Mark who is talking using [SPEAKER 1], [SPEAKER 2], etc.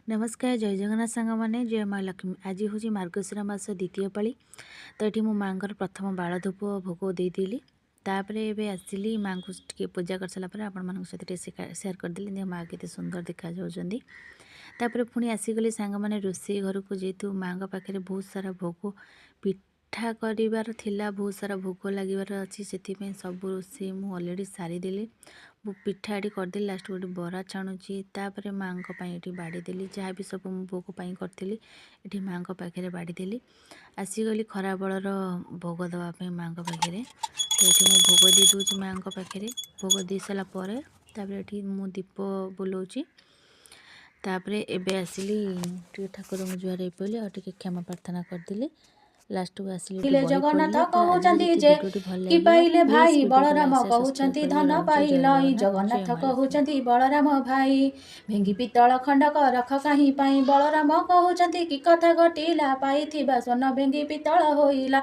[SPEAKER 1] नमस्कार जय जगन्नाथ सांग मैंने जय माँ लक्ष्मी। आज हूँ मार्गशीर मास द्वितीय पाली। तो ये माँ प्रथम बाल धूप भोग देती तापर एवं आसिली माँ को टे पूजा कर सारापर आपण सेयार करदेली माँ के सुंदर देखा तापर पुणी आसीगली सांग मैंने रोसे घर को जेहेतु माँ पाखे बहुत सारा भोग पिठा कर बहुत सारा भोग लगे अच्छी से सब रोसे मुझे अलरेडी सारीदेली पिठा ये करदेली लास्ट गोटे बरा छाणुची तापर माँ ये बाड़ी देली जहाँ भी सब भोग करी ये माँ पाखे बाड़ी देली आसीगली खरा बलर भोग दवापाई माँ पाखे। तो ये मुझे भोग दे दूँ माँ पाखे भोग दे सारापर ये मु दीप बुलाऊँच तापर एबे आसिली ठाकुर जुआर हो पड़ी और क्षमा प्रार्थना करदेली लास्ट को आसिली बही
[SPEAKER 2] जगन्नाथ
[SPEAKER 1] पढ़ी। तो आज
[SPEAKER 2] कहउछन्ति
[SPEAKER 1] जदि
[SPEAKER 2] जे
[SPEAKER 1] वीडियो भल
[SPEAKER 2] कि
[SPEAKER 1] लगे
[SPEAKER 2] पाइले
[SPEAKER 1] प्लीज
[SPEAKER 2] भाई
[SPEAKER 1] वीडियो को
[SPEAKER 2] बलराम
[SPEAKER 1] लाइक शेयर सब्सक्राइब
[SPEAKER 2] कहउछन्ति
[SPEAKER 1] कर
[SPEAKER 2] धन
[SPEAKER 1] रहुଛି। जय
[SPEAKER 2] पाइल
[SPEAKER 1] जगन्नाथ जय
[SPEAKER 2] जगन्नाथ
[SPEAKER 1] माँ लक्ष्मी।
[SPEAKER 2] कहउछन्ति बलराम भाई भेंगी पितल खंडक रख काहीं पाई बलराम कहउछन्ति कि कथा घटिला पाइथिबा सोन भेंगी पितल होइला।